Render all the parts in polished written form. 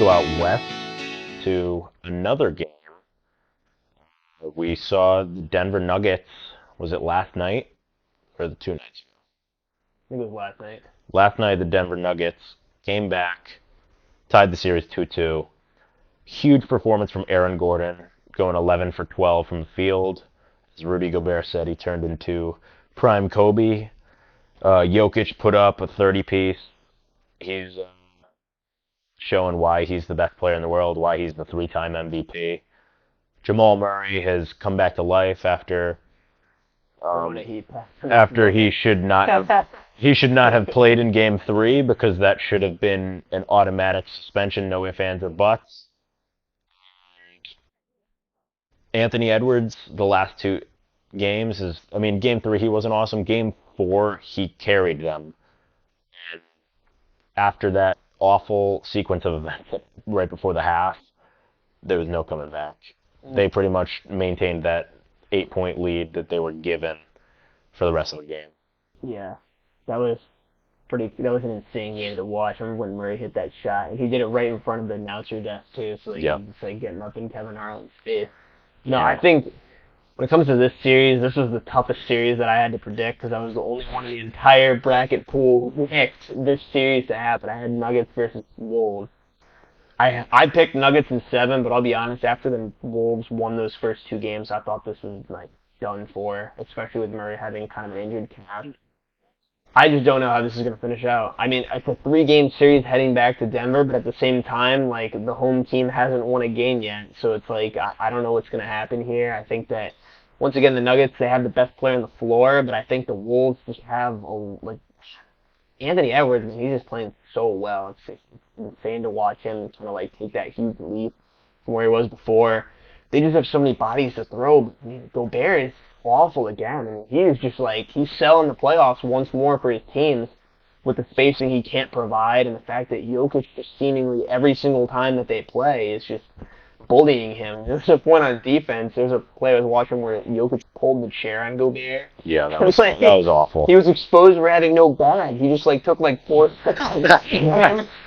go out west to another game. We saw the Denver Nuggets. Was it last night or the 2 nights ago? I think it was last night. Last night, the Denver Nuggets came back, tied the series 2-2. Huge performance from Aaron Gordon, going 11 for 12 from the field. As Rudy Gobert said, he turned into prime Kobe. Jokic put up a 30-piece. He's showing why he's the best player in the world, why he's the 3-time MVP. Jamal Murray has come back to life after he should not have played in Game 3 because that should have been an automatic suspension, no ifs, ands, or buts. Anthony Edwards, the last 2 games, Game 3 he wasn't awesome. Game 4 he carried them. And after that awful sequence of events right before the half, there was no coming back. They pretty much maintained that 8-point lead that they were given for the rest of the game. Yeah, that was an insane game to watch. I remember when Murray hit that shot, and he did it right in front of the announcer desk too, so he was just getting up in Kevin Harlan's face. No, I think when it comes to this series, this was the toughest series that I had to predict because I was the only one in the entire bracket pool who picked this series to happen. I had Nuggets versus Wolves. I picked Nuggets in 7, but I'll be honest, after the Wolves won those first 2 games, I thought this was done for, especially with Murray having kind of an injured calf. I just don't know how this is going to finish out. It's a 3-game series heading back to Denver, but at the same time, the home team hasn't won a game yet, so it's I don't know what's going to happen here. I think that, once again, the Nuggets, they have the best player on the floor, but I think the Wolves just have, Anthony Edwards, he's just playing so well. It's insane to watch him kind of take that huge leap from where he was before. They just have so many bodies to throw. Gobert is awful again. He is just he's selling the playoffs once more for his teams with the spacing he can't provide and the fact that Jokic just seemingly every single time that they play is just bullying him. There's a point on defense. There's a play I was watching where Jokic pulled the chair on Gobert. Yeah, that was awful. He was exposed for having no bag. He just took 4 steps. It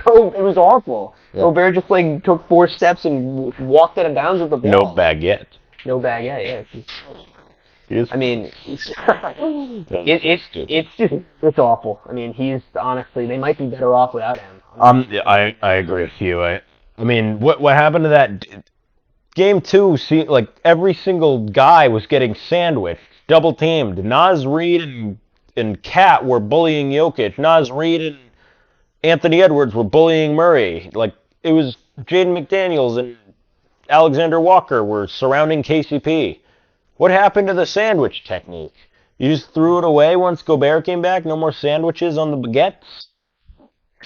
was awful. Yeah. Gobert just took 4 steps and walked out of bounds with the ball. No bag yet. No bag yet. Yeah. It's awful. He's honestly, they might be better off without him. I agree with you. What happened to that game 2? Every single guy was getting sandwiched, double teamed. Naz Reid and Kat were bullying Jokic. Naz Reid and Anthony Edwards were bullying Murray. It was Jaden McDaniels and Alexander Walker were surrounding KCP. What happened to the sandwich technique? You just threw it away once Gobert came back? No more sandwiches on the baguettes?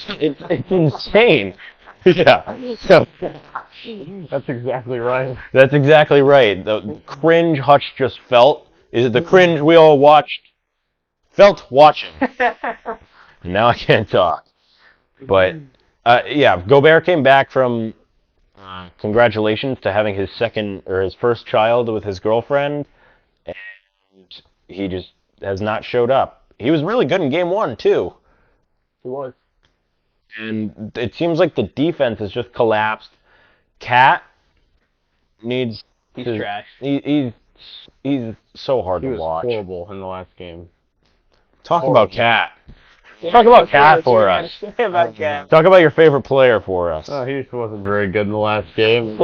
It's insane. Yeah. That's exactly right. That's exactly right. The cringe Hutch just felt is the cringe we all felt watching. Now I can't talk. But, Gobert came back from congratulations to having his first child with his girlfriend, and he just has not showed up. He was really good in Game 1, too. He was. And it seems like the defense has just collapsed. Kat needs... He's trash. He's so hard to watch. He was horrible in the last game. Talk about Kat. Talk about Kat for us. Talk about your favorite player for us. Oh, he just wasn't very good in the last game.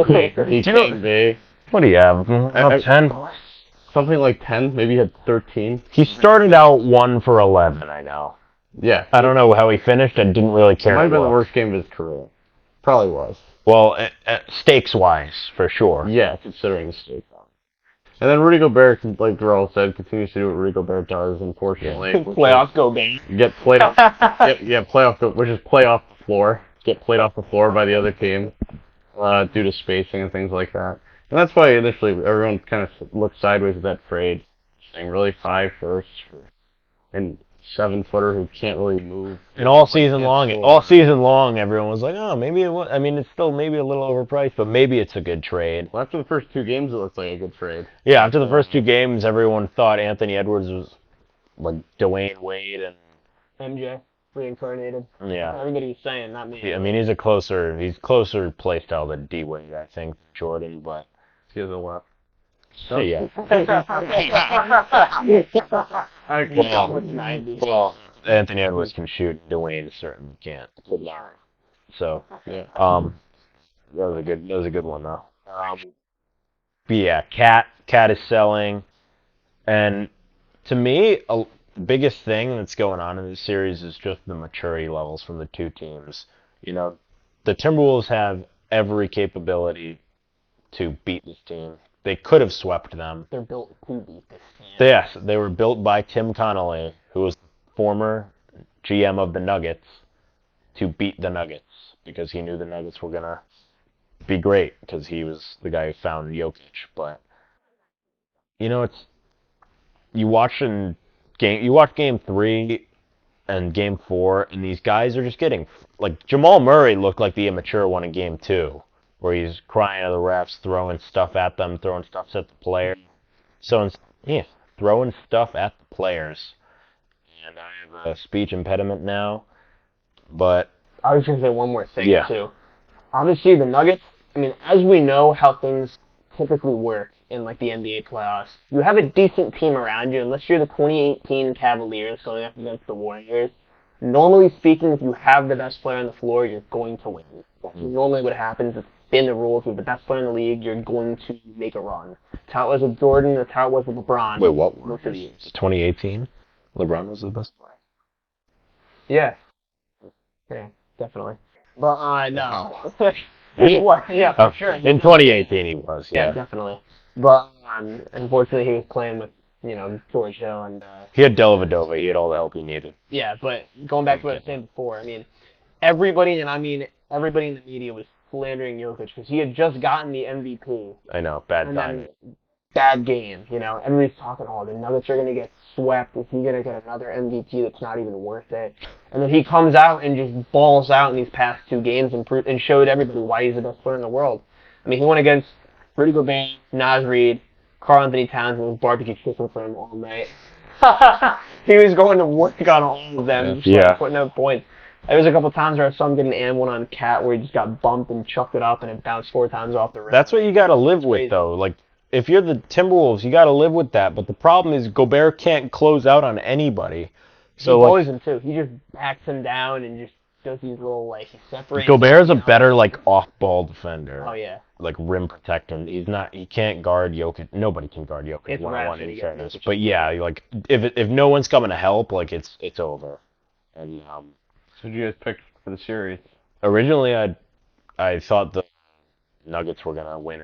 He can be. What do you have? 10? Something like 10. Maybe he had 13. He started out 1 for 11, I know. Yeah. I don't know how he finished. I didn't really care. It might have been the worst game of his career. Probably was. Well, stakes-wise, for sure. Yeah, considering the stakes. And then Rudy Gobert, like Darrell said, continues to do what Rudy Gobert does, unfortunately. Playoff Gobert. Get played off. Which is play off the floor. Get played off the floor by the other team due to spacing and things like that. And that's why initially everyone kind of looked sideways at that trade, saying really 5 firsts and 7-footer who can't really move. And all season long, everyone was like, oh, maybe it was. It's still maybe a little overpriced, but maybe it's a good trade. Well, after the first 2 games, it looks like a good trade. Yeah, after the first 2 games, everyone thought Anthony Edwards was like Dwayne Wade and MJ. reincarnated. Yeah. Everybody was saying, not me. I mean, he's closer play style than D-Wade, I think, Jordan, but He has a left. so yeah. Well, Anthony Edwards can shoot, Dwayne certainly can't. So, Yeah. that was a good one though. But yeah, Cat is selling, and to me, the biggest thing that's going on in this series is just the maturity levels from the two teams. You know, the Timberwolves have every capability to beat this team. They could have swept them. They're built to beat this team. Yes, they were built by Tim Connolly, who was former GM of the Nuggets, to beat the Nuggets because he knew the Nuggets were gonna be great because he was the guy who found Jokic. But it's you watch game 3 and game 4, and these guys are just getting like Jamal Murray looked like the immature one in game 2, where he's crying at the refs, throwing stuff at them, throwing stuff at the player. So throwing stuff at the players. And I have a speech impediment now, but I was going to say one more thing, Yeah. too. Obviously, the Nuggets, I mean, as we know how things typically work in, like, the NBA playoffs, you have a decent team around you, unless you're the 2018 Cavaliers going up against the Warriors. Normally speaking, if you have the best player on the floor, you're going to win. That's normally what happens. It's been the rules. With the best player in the league, you're going to make a run. That's how it was with Jordan. That's how it was with LeBron. wait, what? Most of the years. 2018? LeBron was the best player. Yeah. Yeah, definitely. But, no. Yeah, for sure. In 2018 he was, Yeah, definitely. But unfortunately, he was playing with, George Hill and. He had Dellavedova. He had all the help he needed. Yeah, but going back to what I was saying before, I mean, everybody in the media was slandering Jokic because he had just gotten the MVP. I know, bad And timing. then, bad game, Everybody's talking, the Nuggets are going to get swept. Is he going to get another MVP that's not even worth it? And then he comes out and just balls out in these past 2 games and showed everybody why he's the best player in the world. I mean, he went against Rudy Gobert, Naz Reid, Karl Anthony Towns, and was barbecue chicken for him all night. He was going to work on all of them, just putting up points. There was a couple times where I saw him get an and one on Cat where he just got bumped and chucked it up and it bounced 4 times off the rim. That's what you got to live with, though. Like, if you're the Timberwolves, you got to live with that. But the problem is Gobert can't close out on anybody. So he bullies him too. He just backs him down and just does these little he separates. Gobert's a better off-ball defender. Oh yeah. Rim protector. He can't guard Jokic. Nobody can guard Jokic It's one-on-one in fairness. Jokic. But yeah, if no one's coming to help, it's over. And So who did you guys pick for the series? originally I thought the Nuggets were gonna win.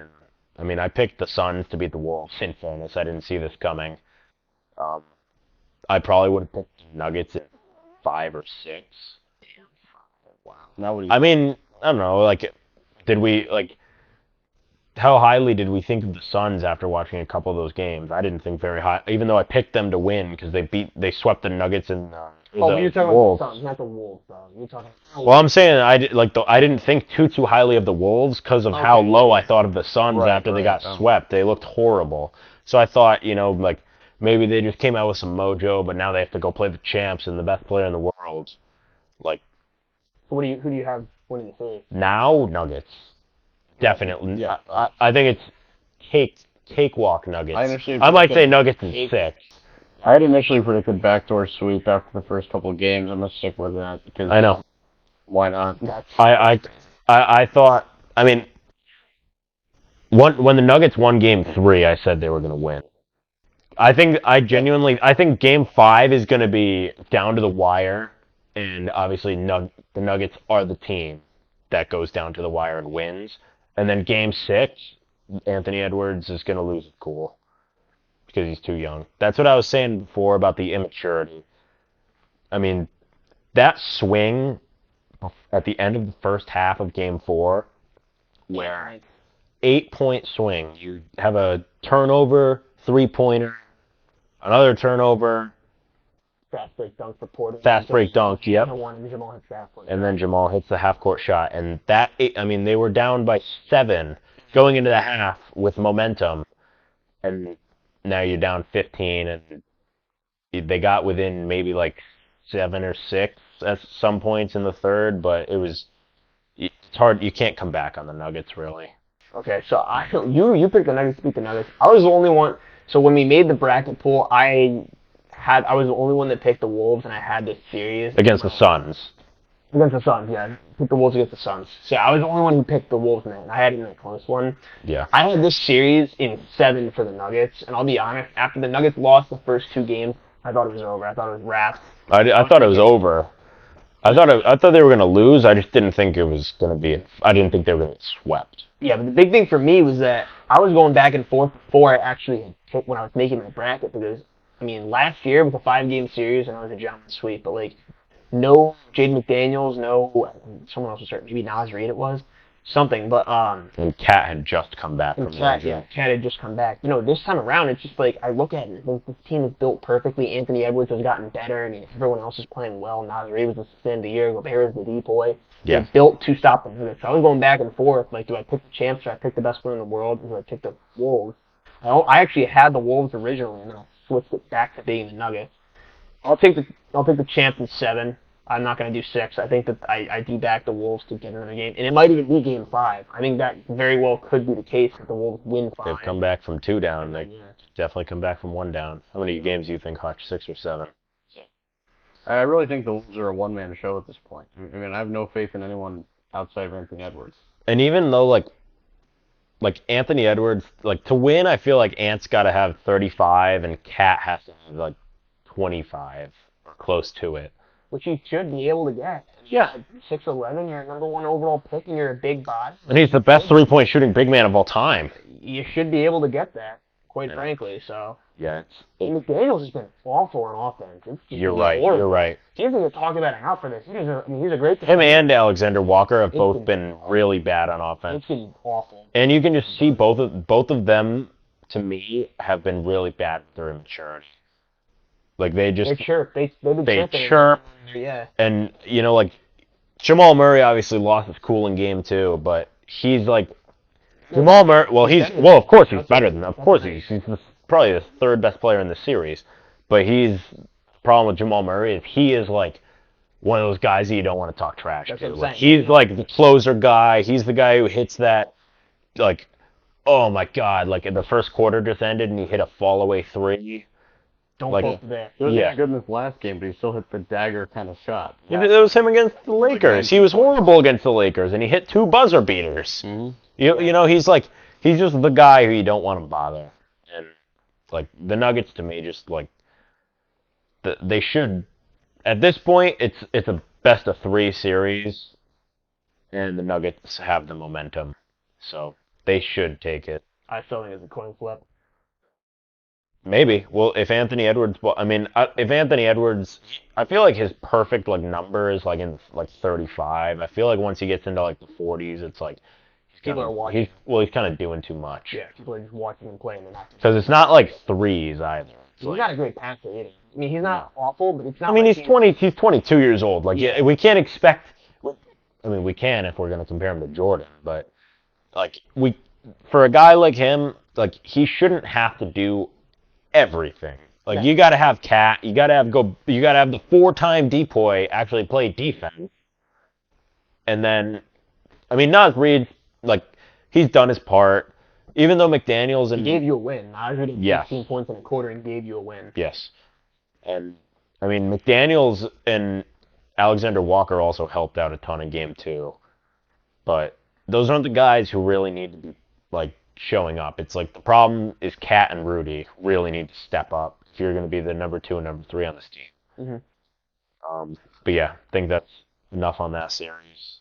I mean, I picked the Suns to beat the Wolves. In fairness, I didn't see this coming. I probably would have picked the Nuggets in 5 or 6. Damn. Wow. Now what? I mean, I don't know. Did we how highly did we think of the Suns after watching a couple of those games? I didn't think very high, even though I picked them to win because they swept the Nuggets and you're talking Wolves. about the Suns, not the Wolves, though. You're talking. Well, I'm saying I didn't think too highly of the Wolves because of how low I thought of the Suns after they got swept. They looked horrible. So I thought, maybe they just came out with some mojo, but now they have to go play the champs and the best player in the world. Who do you have winning the series? Now Nuggets, definitely. Yeah. I think it's cakewalk Nuggets. I might say Nuggets in 6. I had initially predicted backdoor sweep after the first couple of games. I'm gonna stick with that because I know. Why not? I thought. I mean, when the Nuggets won Game 3, I said they were going to win. I think Game 5 is going to be down to the wire, and obviously the Nuggets are the team that goes down to the wire and wins. And then Game 6, Anthony Edwards is going to lose his cool because he's too young. That's what I was saying before about the immaturity. I mean, that swing at the end of the first half of Game 4, where 8-point swing, you have a turnover, 3-pointer, another turnover, fast break dunk for Porter. Fast break dunk, yep. And then Jamal hits the half-court shot. And they were down by 7 going into the half with momentum. And now you're down 15, and they got within maybe 7 or 6 at some points in the third, but it's hard. You can't come back on the Nuggets really. Okay, so you picked the Nuggets to beat the Nuggets. I was the only one. So when we made the bracket pool, I was the only one that picked the Wolves, and I had this series Against the Suns. against the Suns. Yeah, picked the Wolves against the Suns. So I was the only one who picked the Wolves, man. I had it in a close one. Yeah. I had this series in 7 for the Nuggets, and I'll be honest. After the Nuggets lost the first 2 games, I thought it was over. I thought it was wrapped. I thought it was over. I thought they were gonna lose. I just didn't think it was gonna be. I didn't think they were gonna get swept. Yeah, but the big thing for me was that I was going back and forth before I actually had picked when I was making my bracket because I mean last year was a 5-game series and I was a gentleman sweep, but like no Jaden McDaniels, no someone else was hurt, maybe Nas Reed it was something, but And Cat had just come back from injury. Cat had just come back. This time around it's just like I look at it, and this team is built perfectly. Anthony Edwards has gotten better. I mean everyone else is playing well. Nas Reed was the stand of the year. Gobert is the decoy. Yeah. They're built to stop the Nuggets. So I was going back and forth. Like, do I pick the champs? Do I pick the best player in the world? Or do I pick the Wolves? I actually had the Wolves originally, and then I switched it back to being the Nuggets. I'll take the champs in 7. I'm not going to do 6. I think that I do back the Wolves to get another game, and it might even be game 5. I think that very well could be the case if the Wolves win 5. They've come back from 2 down. They definitely come back from 1 down. How many games do you think, Hutch? 6 or 7? I really think the Wolves are a one-man show at this point. I mean, I have no faith in anyone outside of Anthony Edwards. And even though like Anthony Edwards, like to win, I feel like Ant's got to have 35 and Cat has to have like 25 or close to it. Which you should be able to get. Yeah. 6'11", you're a number 1 overall pick, and you're a big body. And he's the best 3-point shooting big man of all time. You should be able to get that, quite frankly. So. Yeah. McDaniels has been awful on offense. You're right. He doesn't get talked about enough for this. He's a great defender. Him and Alexander Walker have both been really bad on offense. It's been awful. And you can just see both of them, to me, have been really bad with their immaturity. Like they chirp. They chirp. Yeah. And like Jamal Murray obviously lost his cool in game 2, but he's like Jamal Murray. Well, of course he's better than. Of course he's probably the 3rd best player in the series. But the problem with Jamal Murray is he is like one of those guys that you don't want to talk trash to. Like, he's like the closer guy. He's the guy who hits that, like, oh my God, like in the first quarter just ended and he hit a fall away 3. Don't quote that. He wasn't good in this last game, but he still hit the dagger kind of shot. Yeah. It was him against the Lakers. He was horrible against the Lakers, and he hit 2 buzzer beaters. Mm-hmm. He's just the guy who you don't want to bother. And like the Nuggets, to me, just like they should. At this point, it's a best of 3 series, and the Nuggets have the momentum, so they should take it. I still think it's a coin flip. Maybe. Well, if Anthony Edwards, I feel like his perfect like number is like in like 35. I feel like once he gets into like the 40s, it's like people are watching. He's kind of doing too much. Yeah, people are just watching him play and they're not. Because it's not like threes either. He's not a great passer either. I mean, he's not awful, but it's not. I mean, he's 22 years old. Like, we can't expect. I mean, we can if we're gonna compare him to Jordan, but like for a guy like him, like he shouldn't have to do everything. Like you got to have Cat, you got to have the 4-time decoy actually play defense. And then I mean, Nas Reed, like he's done his part. Even though McDaniels he gave you a win. Nas Reed had 15 points in a quarter and gave you a win. Yes. And I mean, McDaniels and Alexander Walker also helped out a ton in game 2. But those aren't the guys who really need to be like showing up. It's like the problem is Cat and Rudy really need to step up if you're going to be the number 2 and number 3 on this team. Mm-hmm. But yeah, I think that's enough on that series.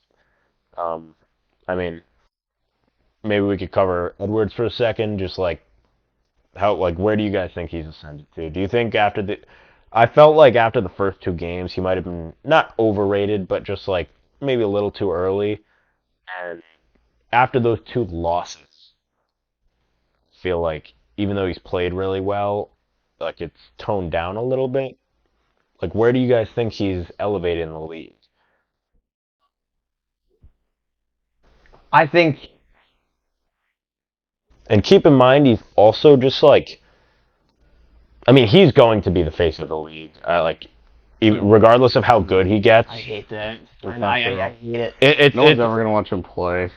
I mean, maybe we could cover Edwards for a second. Just like where do you guys think he's ascended to? Do you think I felt like after the first 2 games he might have been not overrated, but just like maybe a little too early. And after those 2 losses, feel like even though he's played really well, like it's toned down a little bit. Like where do you guys think he's elevated in the league? I think, and keep in mind he's also just like, I mean he's going to be the face of the league. regardless of how good he gets. I hate that. It's I hate it. No one's ever gonna watch him play.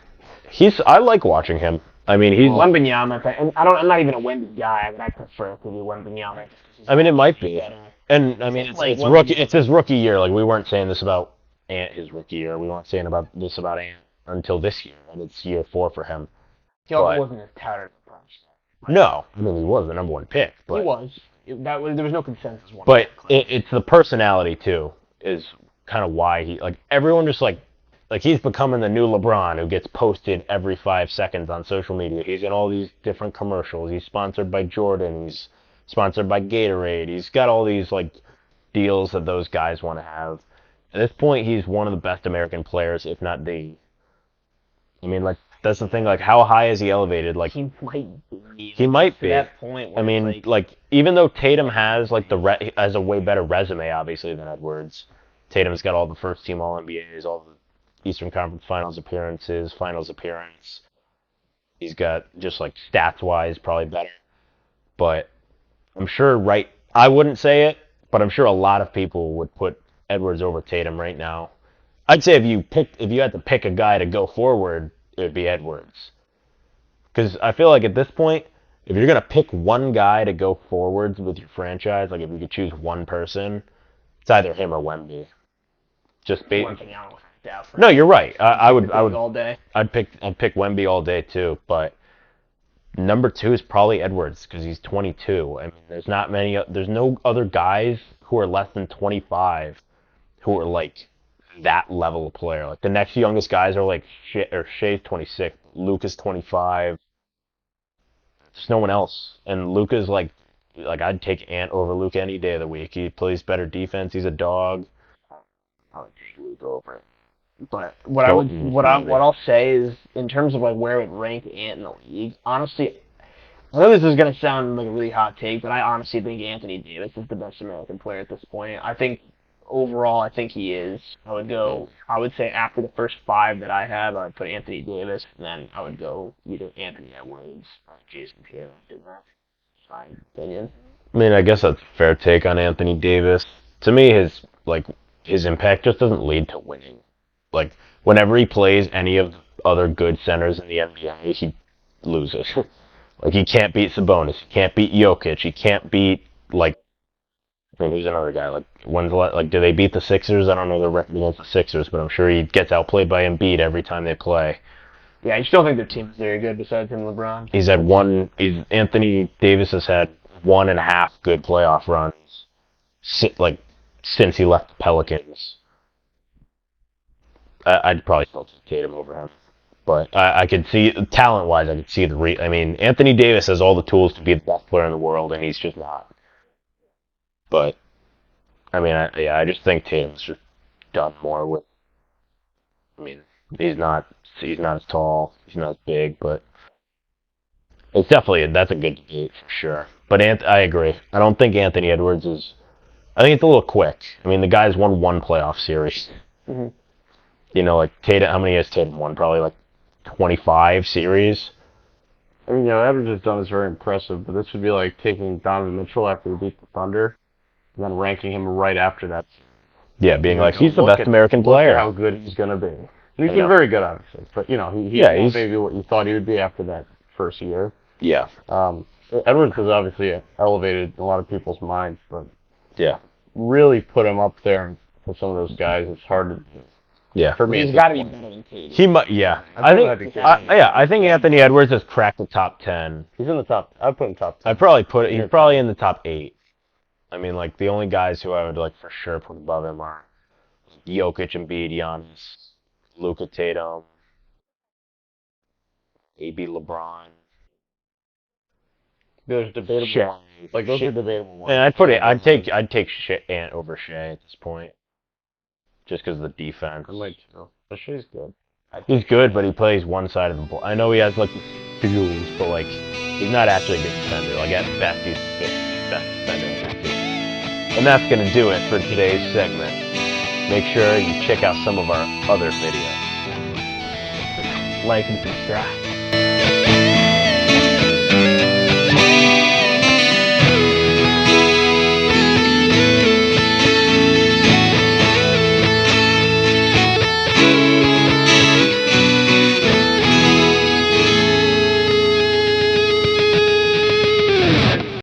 I like watching him. I mean, he's. Wembanyama, and I'm not even a Wemby guy, but I prefer it to be Wembanyama. I mean, it might be. And I mean, it's rookie. It's his rookie year. Like we weren't saying this about Ant his rookie year. We weren't saying about this about Ant until this year, and it's year 4 for him. He also wasn't as touted. No, I mean he was the number 1 pick. But, he was. There was no consensus. But it's the personality too. Is kind of why he everyone just like he's becoming the new LeBron who gets posted every 5 seconds on social media. He's in all these different commercials. He's sponsored by Jordan. He's sponsored by Gatorade. He's got all these deals that those guys want to have. At this point, he's one of the best American players, if not the. I mean, that's the thing. How high is he elevated? He might be. He might be. To that point. I mean, even though Tatum has has a way better resume, obviously, than Edwards. Tatum's got all the first team All NBAs, all the Eastern Conference Finals appearances, Finals appearance. He's got just stats wise probably better, but I'm sure I wouldn't say it, but I'm sure a lot of people would put Edwards over Tatum right now. I'd say if you had to pick a guy to go forward, it would be Edwards. Because I feel like at this point, if you're gonna pick one guy to go forwards with your franchise, if you could choose one person, it's either him or Wemby. No, you're right. I would all day. I'd pick Wemby all day too, but number 2 is probably Edwards because he's 22. I mean, there's no other guys who are less than 25 who are that level of player. The next youngest guys are Shea's 26, Luka's 25. There's no one else, and Luka's I'd take Ant over Luka any day of the week. He plays better defense. He's a dog. I would take Luka over it. But what I'll say is, in terms of where it would rank Ant in the league, honestly, I know this is gonna sound like a really hot take, but I honestly think Anthony Davis is the best American player at this point. I think overall, I think he is. I would say after the first 5 that I have, I'd put Anthony Davis, and then I would go either Anthony Edwards or Jason Tatum. That's my opinion. I mean, I guess that's a fair take on Anthony Davis. To me, his impact just doesn't lead to winning. Whenever he plays any of the other good centers in the NBA, he loses. He can't beat Sabonis. He can't beat Jokic. He can't beat, I mean, who's another guy? Do they beat the Sixers? I don't know the record against the Sixers, but I'm sure he gets outplayed by Embiid every time they play. Yeah, I just don't think their team is very good besides him and LeBron. Anthony Davis has had 1.5 good playoff runs, since he left the Pelicans. I'd probably still take Tatum over him. But I could see, talent-wise, I could see I mean, Anthony Davis has all the tools to be the best player in the world, and he's just not. But, I mean, I just think Tatum's just done more with, I mean, he's not as tall, he's not as big, but it's that's a good debate for sure. But I agree. I don't think Anthony Edwards I think it's a little quick. I mean, the guy's won 1 playoff series. Mm-hmm. Tatum, how many has Tatum won? Probably 25 series. I mean, Edwards has done is very impressive, but this would be taking Donovan Mitchell after he beat the Thunder, and then ranking him right after that. Yeah, being he's the best American player. Look at how good he's going to be. And he's been very good, obviously. But, he's maybe what you thought he would be after that first year. Yeah. Edwards has obviously elevated a lot of people's minds, but yeah, really put him up there with some of those guys. It's hard to do. Yeah. For me, he's got to be better than Katie. He might. Yeah. I think Anthony Edwards has cracked the top 10. He's in the top. I'd put him top 10. I'd probably he's probably in the top 8. I mean, the only guys who I would for sure put above him are Jokic, Embiid, Giannis, Luka, Tatum, maybe LeBron. There's debatable. Shea. Those are debatable ones. And I'd take Ant over Shea at this point. Just because of the defense. I might too. But Shea's good. He's good, but he plays one side of the ball. I know he has the skills, but he's not actually a good defender. At best, he's the best defender on that team. And that's gonna do it for today's segment. Make sure you check out some of our other videos. Like and subscribe.